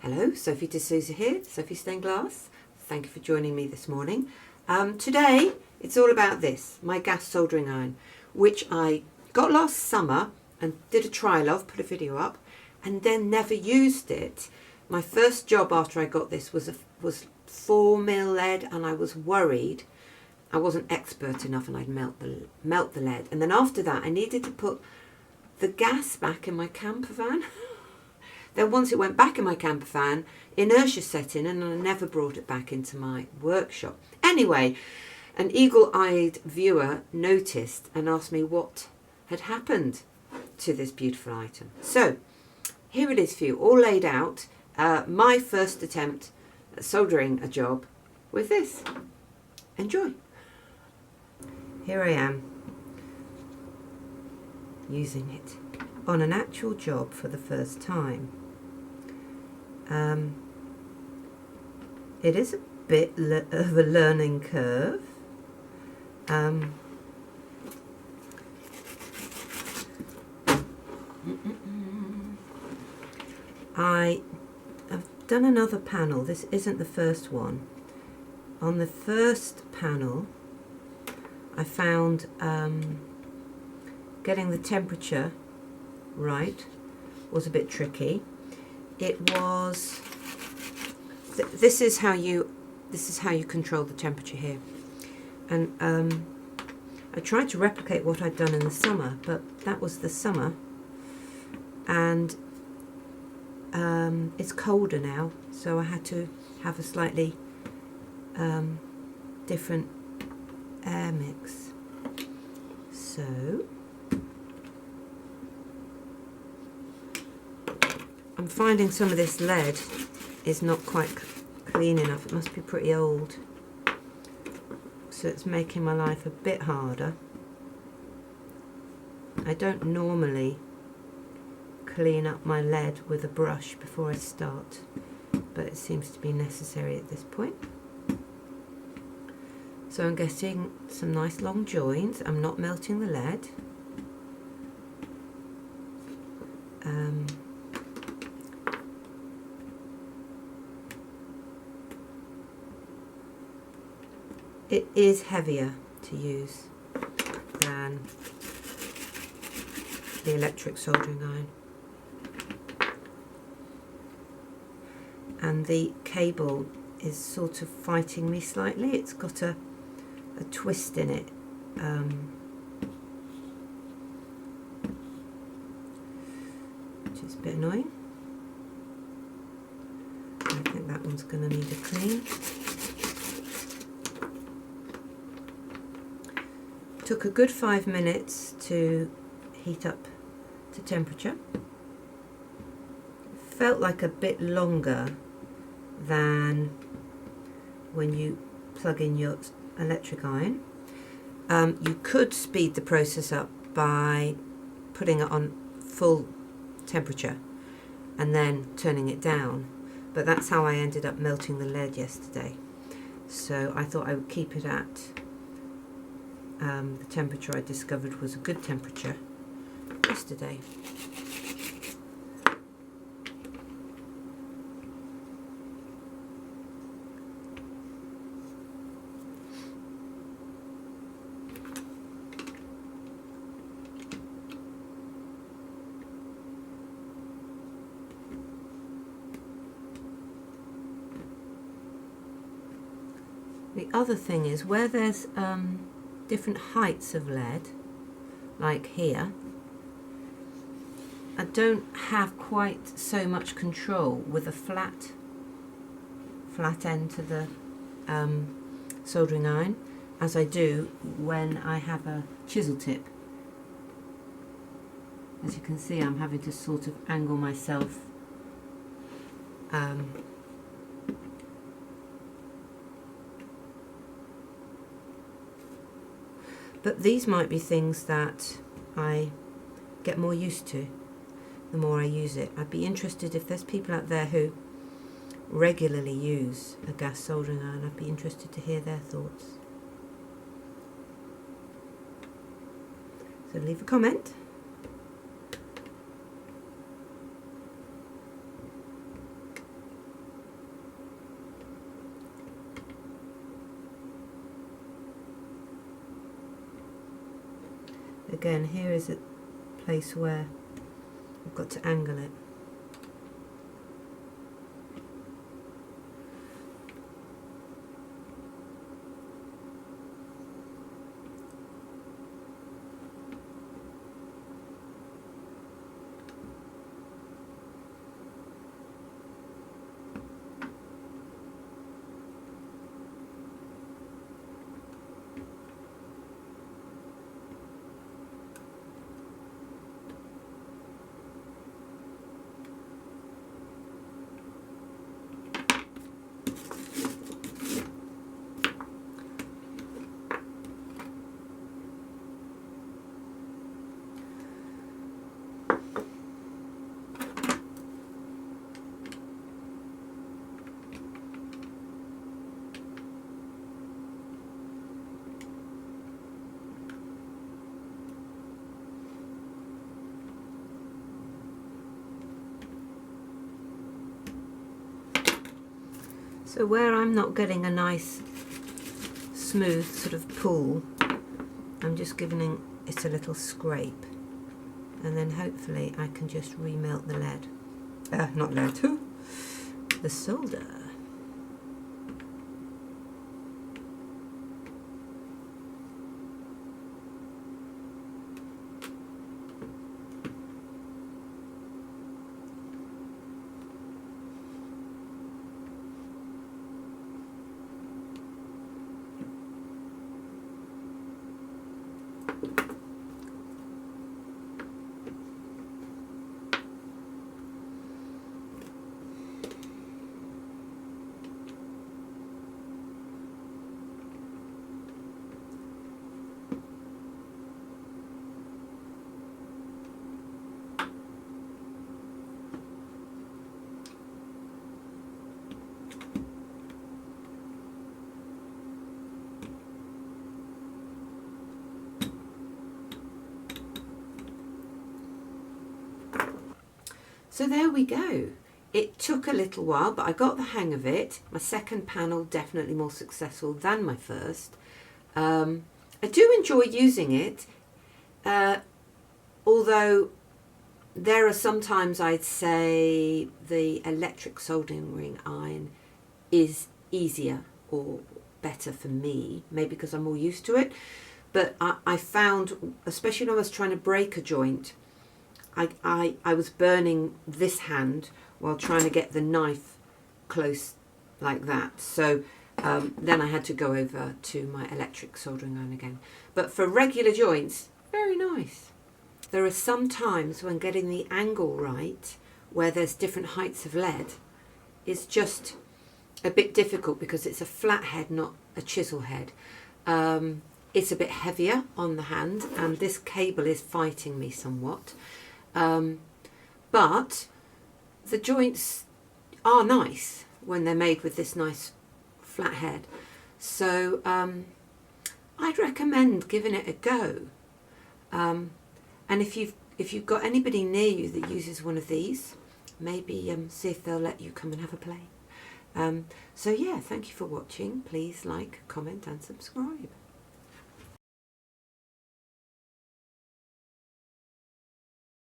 Hello, Sophie D'Souza here, Sophie Stained Glass. Thank you for joining me this morning. Today it's all about this, my gas soldering iron, which I got last summer and did a trial of, put a video up, and then never used it. My first job after I got this was 4mm lead, and I was worried I wasn't expert enough and I'd melt the lead. And then after that I needed to put the gas back in my camper van. Then once it went back in my camper van, inertia set in and I never brought it back into my workshop. Anyway, an eagle-eyed viewer noticed and asked me what had happened to this beautiful item. So here it is for you, all laid out. My first attempt at soldering a job with this. Enjoy. Here I am, using it on an actual job for the first time. It is a bit of a learning curve. I have done another panel. This isn't the first one. On the first panel I found getting the temperature right was a bit tricky. It was this is how you control the temperature here, and I tried to replicate what I'd done in the summer, but that was the summer, and it's colder now, so I had to have a slightly different air mix. So I'm finding some of this lead is not quite clean enough. It must be pretty old, so it's making my life a bit harder. I don't normally clean up my lead with a brush before I start, but it seems to be necessary at this point. So I'm getting some nice long joins. I'm not melting the lead. It is heavier to use than the electric soldering iron. And the cable is sort of fighting me slightly. It's got a twist in it. Which is a bit annoying. I think that one's going to need a clean. Took a good 5 minutes to heat up to temperature. Felt like a bit longer than when you plug in your electric iron. You could speed the process up by putting it on full temperature and then turning it down, but that's how I ended up melting the lead yesterday. So I thought I would keep it at the temperature I discovered was a good temperature yesterday. The other thing is where there's different heights of lead, like here, I don't have quite so much control with a flat end to the soldering iron as I do when I have a chisel tip. As you can see, I'm having to sort of angle myself but these might be things that I get more used to the more I use it. I'd be interested if there's people out there who regularly use a gas soldering iron. I'd be interested to hear their thoughts. So leave a comment. again, here is a place where I've got to angle it. So where I'm not getting a nice smooth sort of pull, I'm just giving it a little scrape, and then hopefully I can just remelt the lead. Not lead, the solder. So there we go. It took a little while, but I got the hang of it. My second panel definitely more successful than my first. I do enjoy using it, although there are sometimes I'd say the electric soldering iron is easier or better for me, maybe because I'm more used to it. But I found, especially when I was trying to break a joint, I was burning this hand while trying to get the knife close like that. So then I had to go over to my electric soldering iron again. But for regular joints, very nice. There are some times when getting the angle right, where there's different heights of lead, is just a bit difficult because it's a flat head, not a chisel head. It's a bit heavier on the hand, and this cable is fighting me somewhat. But the joints are nice when they're made with this nice flat head. So I'd recommend giving it a go. And if you've got anybody near you that uses one of these, maybe see if they'll let you come and have a play. So yeah, thank you for watching. Please like, comment and subscribe.